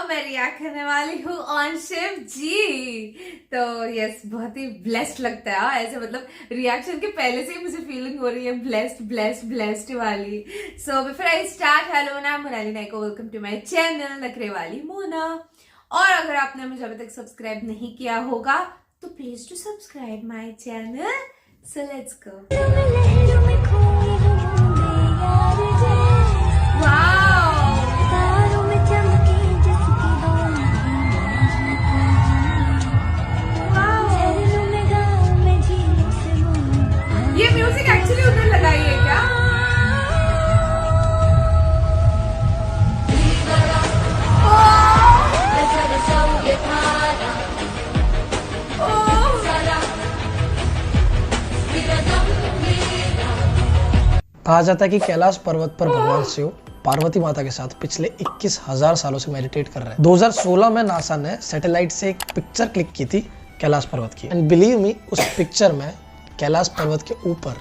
मैं रिएक्ट करने वाली हूँ ऑन शिव जी। तो यस, बहुत ही ब्लेस्ड लगता है ऐसे, मतलब रिएक्शन के पहले से ही मुझे फीलिंग हो रही है ब्लेस्ड ब्लेस्ड ब्लेस्ड वाली। So before I start, hello, I am Monali Nayako, welcome to my channel Nakhre Wali Mona. और अगर आपने मुझे अभी तक सब्सक्राइब नहीं किया होगा तो please to subscribe my channel. So let's go. ये म्यूजिक एक्चुअली उधर लगाई है क्या? कहा जाता है कि कैलाश पर्वत पर भगवान शिव पार्वती माता के साथ पिछले 21,000 सालों से मेडिटेट कर रहे हैं। 2016 में नासा ने सैटेलाइट से एक पिक्चर क्लिक की थी कैलाश पर्वत की, एंड बिलीव मी, उस पिक्चर में कैलाश पर्वत के ऊपर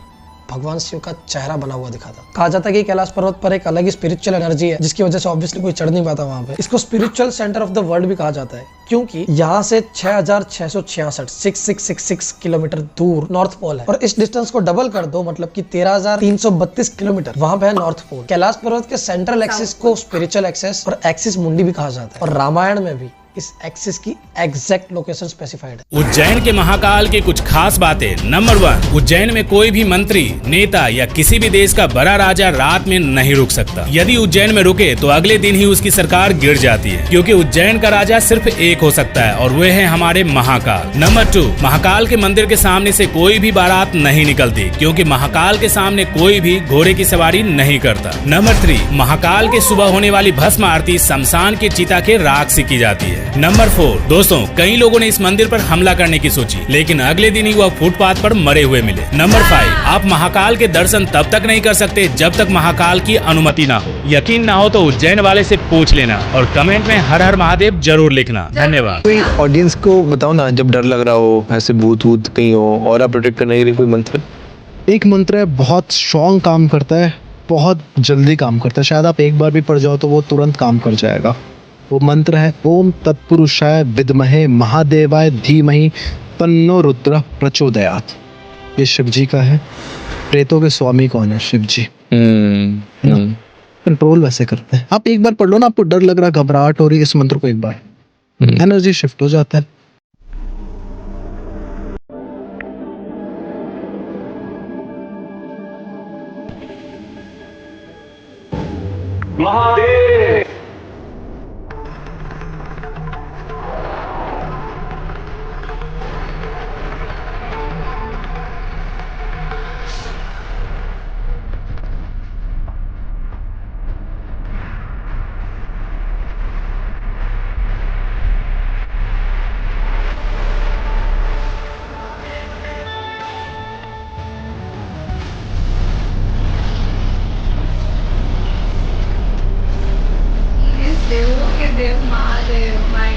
भगवान शिव का चेहरा बना हुआ दिखा था। कहा जाता है कि कैलाश पर्वत पर एक अलग ही स्पिरिचुअल एनर्जी है, जिसकी वजह से ऑब्वियसली कोई चढ़ नहीं पाता वहां पे। इसको spiritual centre of the world भी कहा जाता है, क्योंकि यहाँ से 6,666 किलोमीटर दूर नॉर्थ पोल है, और इस डिस्टेंस को डबल कर दो मतलब कि 13,332 किलोमीटर वहां पे है नॉर्थ पोल। कैलाश पर्वत के सेंट्रल एक्सिस को स्पिरिचुअल एक्सिस और एक्सिस मुंडी भी कहा जाता है, और रामायण में भी इस एक्सिस की एग्जैक्ट लोकेशन स्पेसिफाइड है। उज्जैन के महाकाल की कुछ खास बातें। नंबर 1, उज्जैन में कोई भी मंत्री, नेता या किसी भी देश का बड़ा राजा रात में नहीं रुक सकता। यदि उज्जैन में रुके तो अगले दिन ही उसकी सरकार गिर जाती है, क्योंकि उज्जैन का राजा सिर्फ एक हो सकता है, और वे है हमारे महाकाल। नंबर 2, महाकाल के मंदिर के सामने से कोई भी बारात नहीं निकलती, क्योंकि महाकाल के सामने कोई भी घोड़े की सवारी नहीं करता। नंबर 3, महाकाल के सुबह होने वाली भस्म आरती शमशान के चिता के राख से की जाती है। नंबर 4, दोस्तों, कई लोगों ने इस मंदिर पर हमला करने की सोची, लेकिन अगले दिन ही वह फुटपाथ पर मरे हुए मिले। नंबर 5, आप महाकाल के दर्शन तब तक नहीं कर सकते जब तक महाकाल की अनुमति ना हो। यकीन ना हो तो उज्जैन वाले से पूछ लेना, और कमेंट में हर हर महादेव जरूर लिखना। धन्यवाद। कोई ऑडियंस को बताओ ना, जब डर लग रहा हो, ऐसे भूत वूत कहीं हो, और आप प्रोटेक्ट करने के लिए कोई मंत्र? एक मंत्र है, बहुत स्ट्रॉन्ग काम करता है, बहुत जल्दी काम करता है। शायद आप एक बार भी पढ़ जाओ तो वो तुरंत काम कर जाएगा। वो मंत्र है ओम तत्पुरुषाय विद्महे महादेवाय धीमहि तन्नो रुद्र प्रचोदयात्। ये शिव जी का है। प्रेतों के स्वामी कौन है? शिव जी। कंट्रोल वैसे करते हैं। आप एक बार पढ़ लो ना, आपको डर लग रहा, घबराहट हो रही, इस मंत्र को एक बार, एनर्जी शिफ्ट हो जाता है। महादेव। देव महादेव माय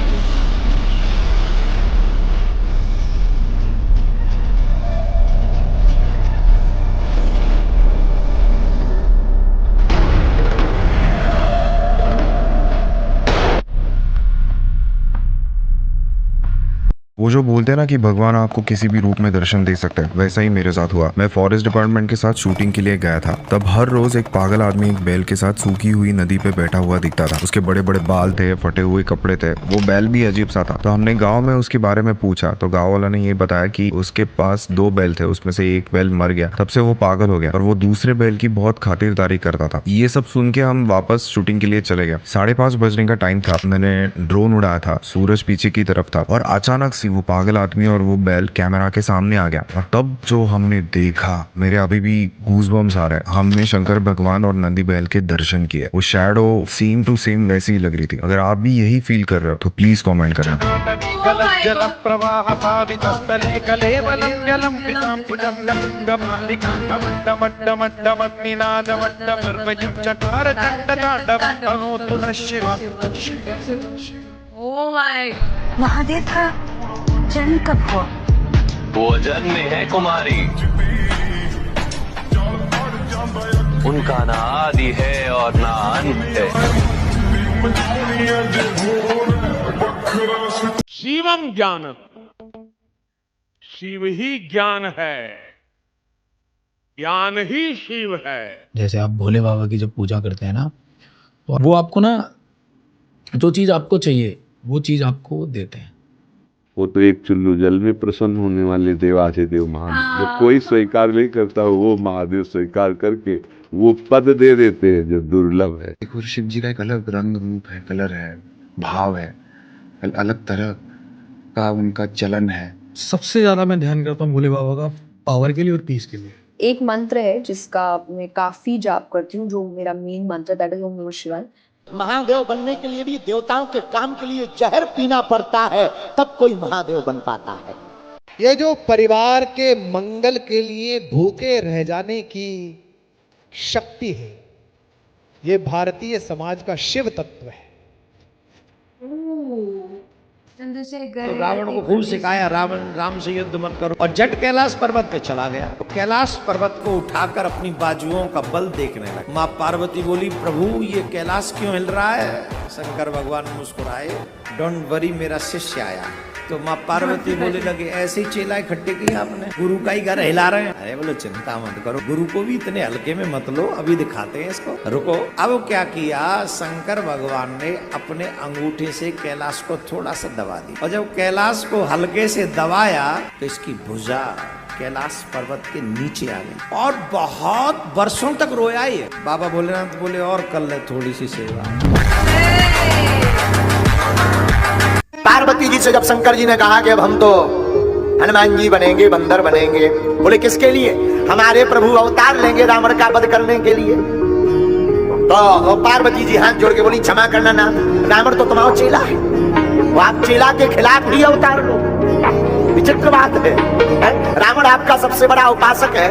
वो जो बोलते हैं ना कि भगवान आपको किसी भी रूप में दर्शन दे सकता है, वैसा ही मेरे साथ हुआ। मैं फॉरेस्ट डिपार्टमेंट के साथ शूटिंग के लिए गया था। तब हर रोज एक पागल आदमी एक बैल के साथ सूखी हुई नदी पे बैठा हुआ दिखता था। उसके बड़े बड़े बाल थे, फटे हुए कपड़े थे, वो बैल भी अजीब सा था। तो हमने गाँव में उसके बारे में पूछा तो गाँव वाला ने ये बताया कि उसके पास 2 बैल थे, उसमें से एक बैल मर गया। तब से वो पागल हो गया और वो दूसरे बैल की बहुत खातिरदारी करता था। ये सब सुन के हम वापस शूटिंग के लिए चले गए। 5:30 बजने का टाइम था। मैंने ड्रोन उड़ाया था, सूरज पीछे की तरफ था, और अचानक से वो पागल आदमी और वो बैल कैमरा के सामने आ गया। और तब जो हमने देखा, मेरे अभी भी गूज़बम्स आ रहे हैं। हमने शंकर भगवान और नंदी बैल के दर्शन किए। वो शैडो सेम टू सेम वैसी ही लग रही थी। अगर आप भी यही फील कर रहे हो तो प्लीज कमेंट करें। ओ माय महादेव का जन्म कब हुआ? वो जन्म में है कुमारी, उनका ना आदि है और ना अंत है। शिवम ज्ञानम, शिव ही ज्ञान है, ज्ञान ही शिव है। जैसे आप भोले बाबा की जब पूजा करते हैं ना, तो वो आपको ना जो चीज़ आपको चाहिए वो चीज़ आपको देते हैं। वो तो एक चुल्लू जल में प्रसन्न होने वाले देवाधिदेव महादेव, जो कोई स्वीकार नहीं करता वो महादेव स्वीकार करके वो पद दे देते हैं जो दुर्लभ है। देखो शिव जी का एक अलग रंग रूप है, कलर है, भाव है, अलग तरह का उनका चलन है। सबसे ज़्यादा मैं ध्यान करता हूँ भोले बाबा का पावर के लिए और पीस के लिए। एक मंत्र है जिसका मैं काफी जाप करती हूँ, जो मेरा मेन मंत्र, दैट इज ओम नमः शिवाय। महादेव बनने के लिए भी देवताओं के काम के लिए जहर पीना पड़ता है, तब कोई महादेव बन पाता है। ये जो परिवार के मंगल के लिए भूखे रह जाने की शक्ति है, ये भारतीय समाज का शिव तत्व है। तो रावण को खूब सिखाया, राम से युद्ध मत करो, और जट कैलाश पर्वत पे चला गया। तो कैलाश पर्वत को उठाकर अपनी बाजुओं का बल देखने लगा। माँ पार्वती बोली, प्रभु ये कैलाश क्यों हिल रहा है? शंकर भगवान मुस्कुराए, डोंट वरी, मेरा शिष्य आया। तो माँ पार्वती बोले लगे, ऐसे ही चेला इकट्ठे किए आपने, गुरु का ही घर हिला रहे हैं। अरे बोलो चिंता मत करो, गुरु को भी इतने हल्के में मत लो, अभी दिखाते हैं इसको, रुको। अब क्या किया, शंकर भगवान ने अपने अंगूठे से कैलाश को थोड़ा सा दबा दी, और जब कैलाश को हल्के से दबाया तो इसकी भुजा कैलाश पर्वत के नीचे आ गई, और बहुत वर्षों तक रोया ये। बाबा भोलेनाथ बोले, और कर ले थोड़ी सी सेवा। पार्वती जी से जब शंकर जी ने कहा कि अब हम तो हनुमान जी बनेंगे, बंदर बनेंगे, बोले किसके लिए? हमारे प्रभु अवतार लेंगे रावण का वध करने के लिए। तो पार्वती जी हाथ जोड़ के बोली, क्षमा करना ना, रावण तो तुम्हारा चेला है, वो आप चेला के खिलाफ ही अवतार लो। विचित्र बात है, रावण आपका सबसे बड़ा उपासक है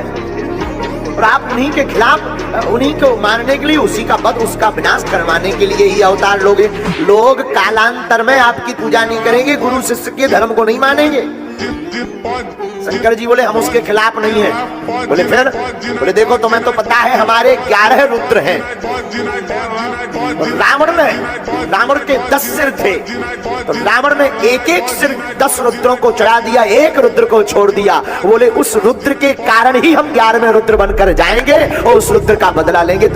और आप उन्हीं के खिलाफ, उन्हीं को मारने के लिए, उसी का वध, उसका विनाश करवाने के लिए ही अवतार लोगे। लोग कालांतर में आपकी पूजा नहीं करेंगे, गुरु शिष्य के धर्म को नहीं मानेंगे। शंकर जी बोले, हम उसके खिलाफ नहीं है। बोले फिर? बोले देखो तुम्हें तो पता है हमारे 11 रुद्र हैं, रावण के 10 सिर थे, तो रावण ने एक एक सिर 10 रुद्रों को चढ़ा दिया, एक रुद्र को छोड़ दिया। बोले उस रुद्र के कारण ही हम 11वें रुद्र बनकर जाएंगे और उस रुद्र का बदला लेंगे।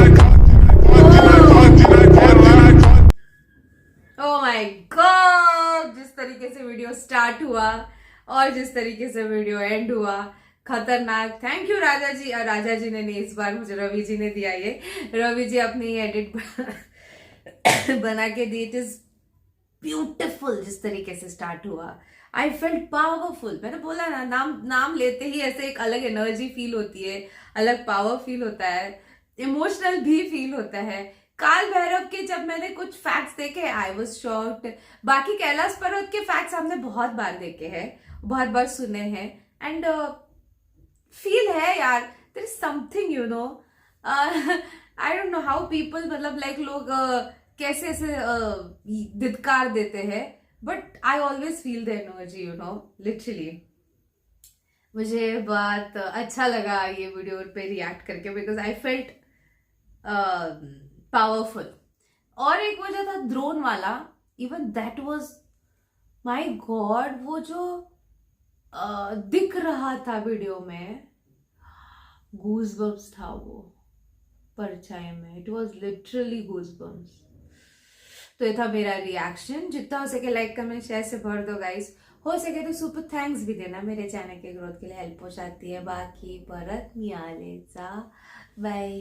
ओह माय गॉड, जिस तरीके से वीडियो स्टार्ट हुआ और जिस तरीके से वीडियो एंड हुआ, खतरनाक। थैंक यू राजा जी। और राजा जी ने नहीं, इस बार मुझे रवि जी ने दिया ये। रवि जी अपनी एडिट बना के दी। इट इज ब्यूटिफुल जिस तरीके से स्टार्ट हुआ। I felt powerful. मैंने बोला ना, नाम लेते ही ऐसे एक अलग एनर्जी फील होती है, अलग पावर फील होता है, इमोशनल भी फील होता है। काल भैरव के जब मैंने कुछ फैक्ट्स देखे, आई वाज शॉक्ड। बाकी कैलाश पर्वत के फैक्ट्स हमने बहुत बार देखे हैं, बहुत बार सुने हैं, एंड फील है यार, there is something, you know, I don't know how people, मतलब लाइक लोग कैसे ऐसे धिक्कार देते हैं, but I always feel the energy, you know, literally. मुझे बहुत अच्छा लगा ये वीडियो पे रिएक्ट करके, बिकॉज आई फेल्ट पावरफुल। और एक वजह था ड्रोन वाला, even that was, my God, वो जो दिख रहा था वीडियो में, गूज़बम्स था वो परछाई में, इट वाज लिटरली गूज़बम्स। तो ये था मेरा रिएक्शन। जितना हो सके लाइक कमेंट शेयर से भर दो गाइस, हो सके तो सुपर थैंक्स भी देना, मेरे चैनल के ग्रोथ के लिए हेल्प हो जाती है। बाकी परत मिळालेचा बाय।